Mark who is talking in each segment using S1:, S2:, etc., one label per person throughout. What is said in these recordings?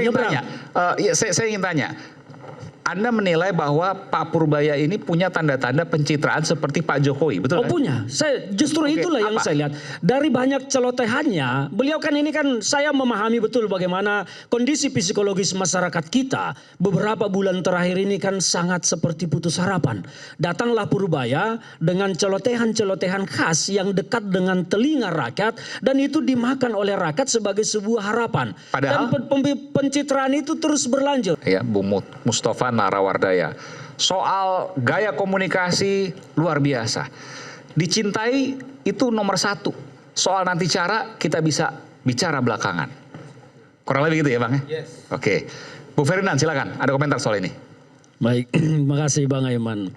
S1: saya ingin tanya, saya ingin tanya. Anda menilai bahwa Pak Purbaya ini punya tanda-tanda pencitraan seperti Pak Jokowi, betul?
S2: Oh, punya. Saya justru itulah yang saya lihat. Dari banyak celotehannya, beliau kan ini kan saya memahami betul bagaimana kondisi psikologis masyarakat kita beberapa bulan terakhir ini kan sangat seperti putus harapan. Datanglah Purbaya dengan celotehan-celotehan khas yang dekat dengan telinga rakyat dan itu dimakan oleh rakyat sebagai sebuah harapan. Padahal, dan pencitraan itu terus berlanjut.
S1: Ya, Bung Mustafa Narawardaya. Soal gaya komunikasi luar biasa. Dicintai itu nomor satu. Soal nanti cara kita bisa bicara belakangan. Kurang lebih gitu ya Bang? Yes. Oke. Bu Ferdinand silakan. Ada komentar soal ini.
S2: Baik, makasih Bang Aiman.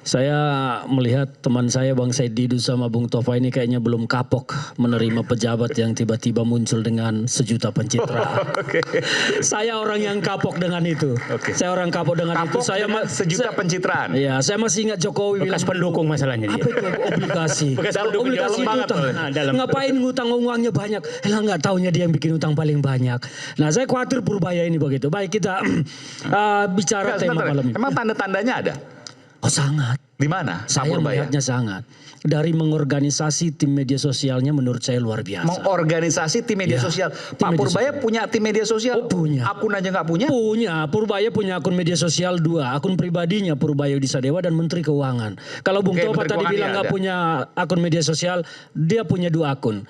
S2: Saya melihat teman saya Bang Said Didu sama Bung Tova ini kayaknya belum kapok menerima pejabat yang tiba-tiba muncul dengan sejuta pencitraan. Saya orang yang kapok dengan itu. Saya orang kapok dengan kapok itu. Saya
S1: sejuta pencitraan.
S2: Iya, saya masih ingat Jokowi
S3: bekas pendukung masalahnya.
S2: Apa itu obligasi? Obligasi itu utang. Ngapain ngutang uangnya banyak? Elah nggak taunya dia yang bikin utang paling banyak. Nah, saya khawatir Purbaya ini begitu. Baik, kita bicara tema malam ini.
S1: Emang tanda-tandanya ada?
S2: Oh sangat.
S1: Di mana?
S2: Saya melihatnya sangat. Dari mengorganisasi tim media sosialnya menurut saya luar biasa.
S1: Mengorganisasi tim media sosial. Pak Purbaya punya tim media sosial?
S2: Oh, punya.
S1: Akun aja nggak punya?
S2: Punya. Purbaya punya akun media sosial 2. Akun pribadinya Purbaya Yudisadewa dan Menteri Keuangan. Kalau Bung Tova tadi bilang nggak punya akun media sosial, dia punya 2 akun.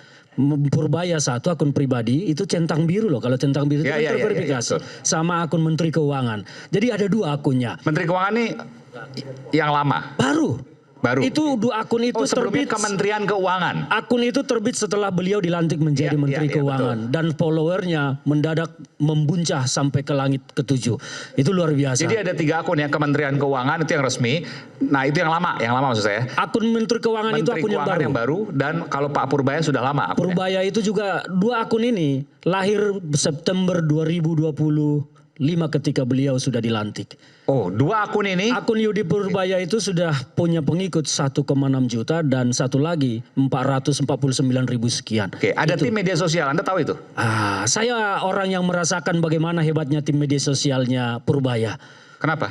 S2: Purbaya 1 akun pribadi itu centang biru loh. Kalau centang biru itu terverifikasi. Sama akun Menteri Keuangan. Jadi ada 2 akunnya.
S1: Menteri Keuangan ini yang lama?
S2: Baru. Itu 2 akun itu terbit
S1: Kementerian Keuangan.
S2: Akun itu terbit setelah beliau dilantik menjadi Menteri Keuangan dan followernya mendadak membuncah sampai ke langit ke-7. Itu luar biasa.
S1: Jadi ada 3 akun ya, Kementerian Keuangan itu yang resmi. Nah itu yang lama maksud saya.
S2: Akun Menteri Keuangan itu akun yang baru.
S1: Dan kalau Pak Purbaya sudah lama. Akunnya.
S2: Purbaya itu juga 2 akun ini lahir September 2025 ketika beliau sudah dilantik.
S1: Oh, 2 akun ini?
S2: Akun Yudi Purbaya itu sudah punya pengikut 1,6 juta dan satu lagi 449.000 sekian.
S1: Oke, ada tim media sosial, Anda tahu itu?
S2: Saya orang yang merasakan bagaimana hebatnya tim media sosialnya Purbaya.
S1: Kenapa?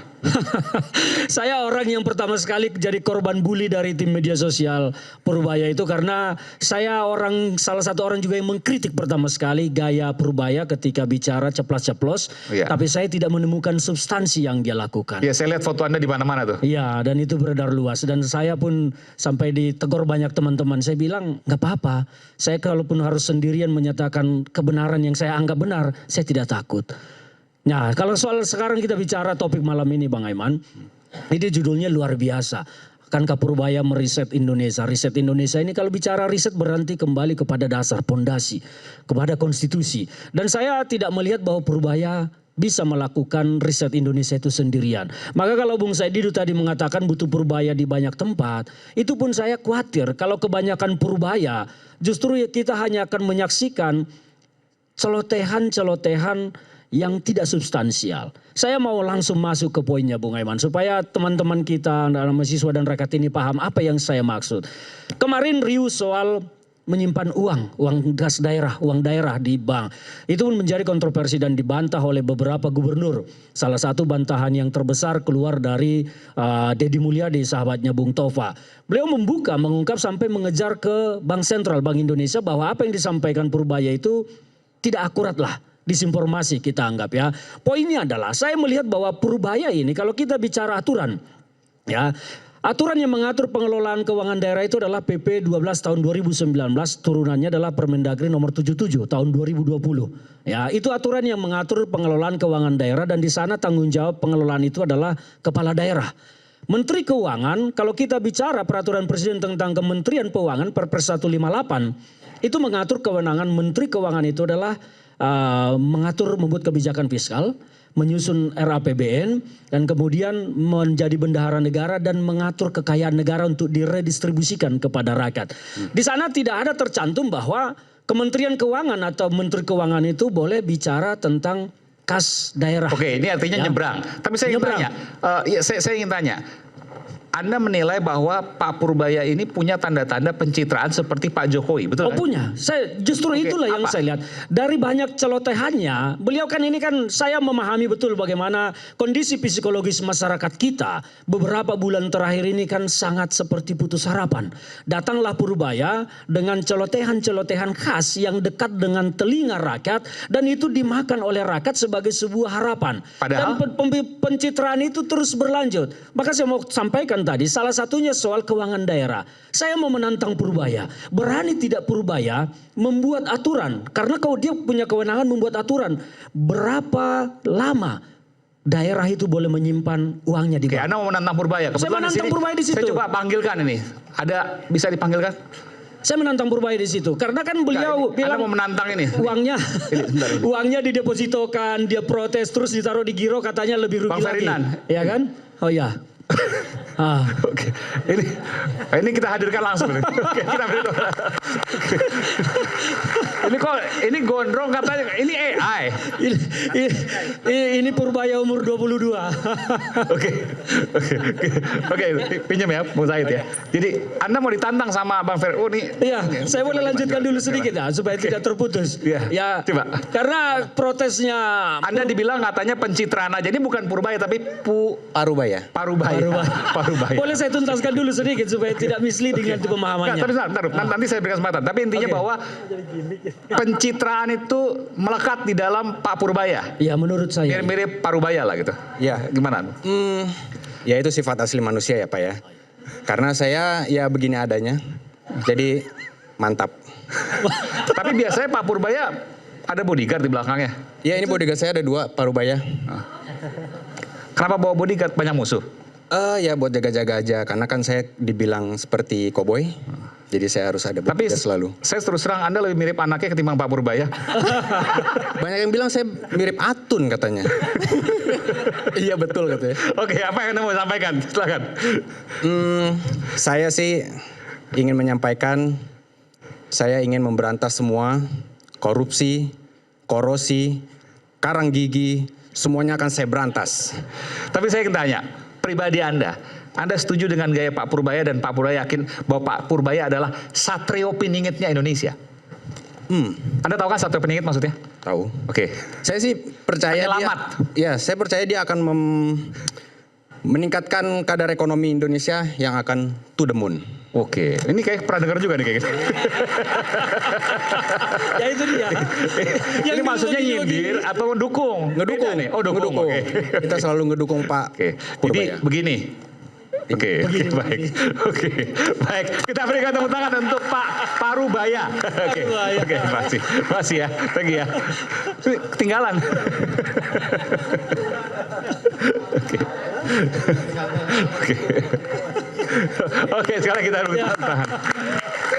S2: Saya orang yang pertama sekali jadi korban bully dari tim media sosial Purbaya itu karena saya salah satu orang juga yang mengkritik pertama sekali gaya Purbaya ketika bicara ceplas-ceplos, tapi saya tidak menemukan substansi yang dia lakukan.
S1: Ya, saya lihat foto Anda di mana-mana tuh.
S2: Iya, dan itu beredar luas dan saya pun sampai ditegur banyak teman-teman. Saya bilang nggak apa-apa. Saya kalaupun harus sendirian menyatakan kebenaran yang saya anggap benar, saya tidak takut. Nah, kalau soal sekarang kita bicara topik malam ini Bang Aiman, ini judulnya luar biasa. Akankah Purbaya meriset Indonesia? Riset Indonesia ini kalau bicara riset berarti kembali kepada dasar, pondasi, kepada konstitusi. Dan saya tidak melihat bahwa Purbaya bisa melakukan riset Indonesia itu sendirian. Maka kalau Bung Said Didu tadi mengatakan butuh Purbaya di banyak tempat, itu pun saya khawatir kalau kebanyakan Purbaya justru kita hanya akan menyaksikan celotehan-celotehan yang tidak substansial. Saya mau langsung masuk ke poinnya Bung Aiman supaya teman-teman kita, mahasiswa dan rakyat ini paham apa yang saya maksud. Kemarin riuh soal menyimpan uang gas daerah, uang daerah di bank. Itu pun menjadi kontroversi dan dibantah oleh beberapa gubernur. Salah satu bantahan yang terbesar keluar dari Deddy Mulyadi, sahabatnya Bung Tova. Beliau mengungkap sampai mengejar ke Bank Sentral, Bank Indonesia bahwa apa yang disampaikan Purbaya itu tidak akurat lah. Disinformasi kita anggap ya. Poinnya adalah saya melihat bahwa Purbaya ini kalau kita bicara aturan ya, aturan yang mengatur pengelolaan keuangan daerah itu adalah PP 12 tahun 2019, turunannya adalah Permendagri nomor 77 tahun 2020. Ya, itu aturan yang mengatur pengelolaan keuangan daerah dan di sana tanggung jawab pengelolaan itu adalah kepala daerah. Menteri Keuangan, kalau kita bicara peraturan Presiden tentang Kementerian Keuangan Perpres 158, itu mengatur kewenangan Menteri Keuangan itu adalah mengatur membuat kebijakan fiskal, menyusun RAPBN, dan kemudian menjadi bendahara negara dan mengatur kekayaan negara untuk diredistribusikan kepada rakyat. Di sana tidak ada tercantum bahwa Kementerian Keuangan atau Menteri Keuangan itu boleh bicara tentang kas daerah.
S1: Oke, ini artinya nyebrang. Tapi saya ingin tanya, saya ingin tanya. Anda menilai bahwa Pak Purbaya ini punya tanda-tanda pencitraan seperti Pak Jokowi, betul
S2: Oh
S1: kan?
S2: punya, saya justru itulah yang
S1: apa?
S2: saya lihat dari banyak celotehannya. Beliau kan ini kan saya memahami betul bagaimana kondisi psikologis masyarakat kita beberapa bulan terakhir ini kan sangat seperti putus harapan. Datanglah Purbaya dengan celotehan-celotehan khas yang dekat dengan telinga rakyat dan itu dimakan oleh rakyat sebagai sebuah harapan.
S1: Padahal?
S2: Dan pencitraan itu terus berlanjut. Maka saya mau sampaikan tadi salah satunya soal keuangan daerah. Saya mau menantang Purbaya. Berani tidak Purbaya membuat aturan. Karena kalau dia punya kewenangan membuat aturan. Berapa lama daerah itu boleh menyimpan uangnya di
S1: Oke,
S2: bank?
S1: Anda mau menantang Purbaya.
S2: Saya menantang Purbaya di situ.
S1: Saya coba panggilkan ini. Ada bisa dipanggilkan?
S2: Saya menantang Purbaya di situ. Karena kan beliau
S1: Anda
S2: bilang
S1: mau menantang ini.
S2: uangnya
S1: Sebentar ini.
S2: uangnya didepositokan, dia protes terus ditaruh di giro katanya lebih rugi
S1: Bang
S2: lagi.
S1: Ferdinand.
S2: Ya kan? Oh ya.
S1: Oke, ini kita hadirkan langsung. Oke, kita beritahu. Ini gondrong katanya, ini AI.
S2: Ini Purbaya umur 22.
S1: Oke, pinjam ya, Bung Said ya. Jadi Anda mau ditantang sama Bang Fer. Oh nih.
S2: Iya, saya boleh lanjutkan dulu sedikit ya supaya tidak terputus.
S1: Iya,
S2: Ya,
S1: coba.
S2: karena protesnya
S1: Anda dibilang katanya pencitraan aja. Ini bukan Purbaya tapi
S3: Parubaya.
S1: Parubaya. Parubaya.
S2: boleh saya tuntaskan dulu sedikit supaya tidak misleading nanti pemahamannya.
S1: Nggak, tapi nanti saya berikan kesempatan. Tapi intinya bahwa pencitraan itu melekat di dalam Pak Purbaya.
S2: Ya menurut saya.
S1: Mirip-mirip Parubaya lah gitu.
S3: Ya,
S1: Gimana?
S3: ya itu sifat asli manusia ya Pak ya. Karena saya ya begini adanya. Jadi mantap.
S1: Tapi biasanya Pak Purbaya ada bodyguard di belakangnya.
S3: Ya ini bodyguard saya ada 2 Parubaya.
S1: Kenapa bawa bodyguard? Banyak musuh?
S3: Ya buat jaga-jaga aja. Karena kan saya dibilang seperti koboi. Jadi saya harus ada
S1: Tapi
S3: bodyguard selalu.
S1: saya terus terang Anda lebih mirip anaknya ketimbang Pak Purbaya.
S3: Banyak yang bilang saya mirip Atun katanya. Iya betul katanya.
S1: Oke, apa yang Anda mau sampaikan? Silakan.
S3: Saya sih ingin menyampaikan, saya ingin memberantas semua korupsi, korosi, karang gigi, semuanya akan saya berantas.
S1: Tapi saya ingin tanya, pribadi Anda setuju dengan gaya Pak Purbaya dan Pak Purbaya yakin bahwa Pak Purbaya adalah satrio piningitnya Indonesia? Anda tahu kan satrio piningit maksudnya?
S3: Tahu.
S1: Oke.
S3: Saya sih percaya
S1: Penyelamat.
S3: saya percaya dia akan meningkatkan kadar ekonomi Indonesia yang akan to the moon.
S1: Oke, ini kayak pernah dengar juga nih kayak gitu.
S2: Ya itu dia.
S1: Ini maksudnya nyindir atau mendukung?
S3: Ngedukung.
S1: Beda nih. Oh, dukung. Oke.
S3: Kita selalu ngedukung Pak
S1: Oke. Jadi
S3: Purbaya.
S1: begini. Oke, baik. Oke, baik. Kita berikan tepuk tangan untuk Pak Parubaya. Oke, masih ya. Thank you ya. Ketinggalan. Oke, sekarang kita berikan tepuk tangan.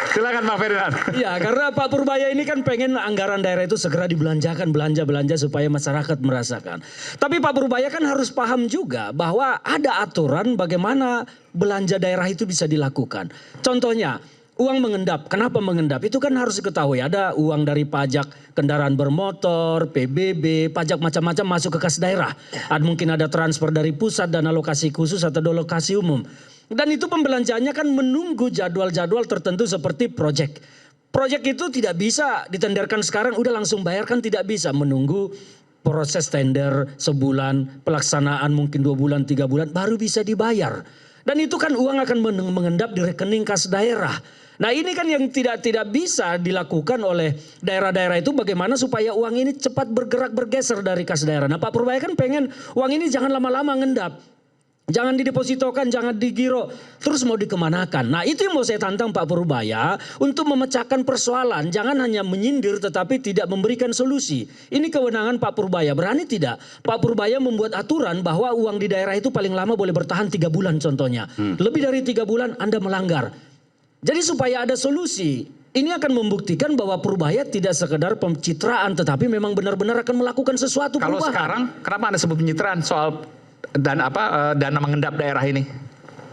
S1: Silakan Pak Ferdinand.
S2: Ya, karena Pak Purbaya ini kan pengen anggaran daerah itu segera dibelanjakan, belanja supaya masyarakat merasakan. Tapi Pak Purbaya kan harus paham juga bahwa ada aturan bagaimana belanja daerah itu bisa dilakukan. Contohnya, uang mengendap. Kenapa mengendap? Itu kan harus diketahui. Ada uang dari pajak kendaraan bermotor, PBB, pajak macam-macam masuk ke kas daerah. Mungkin ada transfer dari pusat, dana alokasi khusus atau alokasi umum. Dan itu pembelanjaannya kan menunggu jadwal-jadwal tertentu seperti proyek. Proyek itu tidak bisa ditenderkan sekarang udah langsung bayar kan tidak bisa. Menunggu proses tender sebulan, pelaksanaan mungkin 2 bulan, 3 bulan baru bisa dibayar. Dan itu kan uang akan mengendap di rekening kas daerah. Nah ini kan yang tidak bisa dilakukan oleh daerah-daerah itu bagaimana supaya uang ini cepat bergeser dari kas daerah. Nah Pak Purbaya kan pengen uang ini jangan lama-lama ngendap. Jangan didepositokan, jangan digiro, terus mau dikemanakan. Nah itu yang mau saya tantang Pak Purbaya untuk memecahkan persoalan. Jangan hanya menyindir tetapi tidak memberikan solusi. Ini kewenangan Pak Purbaya, berani tidak? Pak Purbaya membuat aturan bahwa uang di daerah itu paling lama boleh bertahan 3 bulan contohnya. Lebih dari 3 bulan Anda melanggar. Jadi supaya ada solusi. Ini akan membuktikan bahwa Purbaya tidak sekedar pencitraan tetapi memang benar-benar akan melakukan sesuatu
S1: Kalau
S2: perubahan.
S1: sekarang kenapa Anda sebut pencitraan soal dana mengendap daerah ini?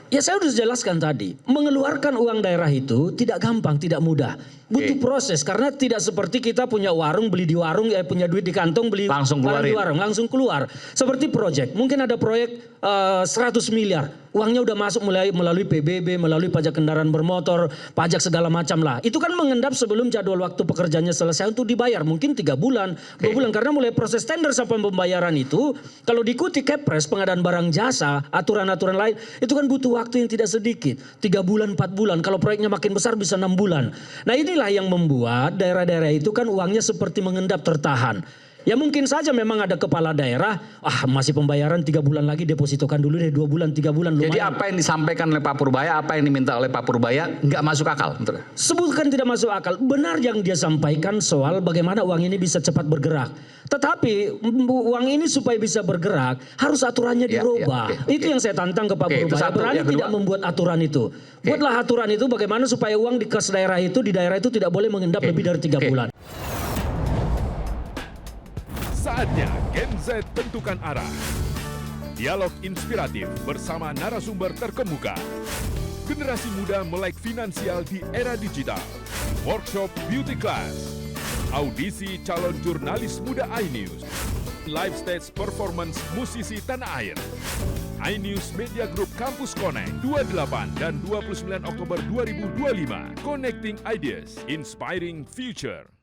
S2: Ya saya sudah jelaskan tadi, mengeluarkan uang daerah itu tidak gampang, tidak mudah. Butuh proses karena tidak seperti kita punya warung, beli di warung, punya duit di kantong, beli
S1: Langsung
S2: barang di
S1: keluarin.
S2: warung, langsung keluar. Seperti proyek, mungkin ada proyek 100 miliar, uangnya udah masuk melalui PBB, melalui pajak kendaraan bermotor, pajak segala macam lah. Itu kan mengendap sebelum jadwal waktu pekerjaannya selesai untuk dibayar, mungkin 3 bulan, 2 bulan. Karena mulai proses tender sampai pembayaran itu, kalau diikuti Kepres, pengadaan barang jasa, aturan-aturan lain, itu kan butuh waktu yang tidak sedikit. 3 bulan, 4 bulan, kalau proyeknya makin besar bisa 6 bulan. Nah inilah yang membuat daerah-daerah itu kan uangnya seperti mengendap tertahan. Ya mungkin saja memang ada kepala daerah, masih pembayaran 3 bulan lagi, depositokan dulu deh 2 bulan, 3 bulan lumayan.
S1: Jadi apa yang disampaikan oleh Pak Purbaya, apa yang diminta oleh Pak Purbaya nggak masuk akal, betul?
S2: Sebutkan tidak masuk akal. Benar yang dia sampaikan soal bagaimana uang ini bisa cepat bergerak. Tetapi uang ini supaya bisa bergerak harus aturannya
S1: Ya,
S2: dirubah.
S1: ya, oke,
S2: Itu
S1: oke.
S2: yang saya tantang ke Pak
S1: Oke, itu
S2: Purbaya.
S1: satu.
S2: Berani
S1: Yang kedua?
S2: tidak membuat aturan itu. Buatlah aturan itu bagaimana supaya uang di kas daerah itu di daerah itu tidak boleh mengendap
S1: Oke,
S2: lebih dari 3
S1: oke.
S2: bulan.
S4: Saatnya Gen Z tentukan arah. Dialog inspiratif bersama narasumber terkemuka. Generasi muda melek finansial di era digital. Workshop beauty class. Audisi calon jurnalis muda iNews. Live stage performance musisi tanah air. iNews Media Group Campus Connect 28 dan 29 Oktober 2025. Connecting Ideas, Inspiring Future.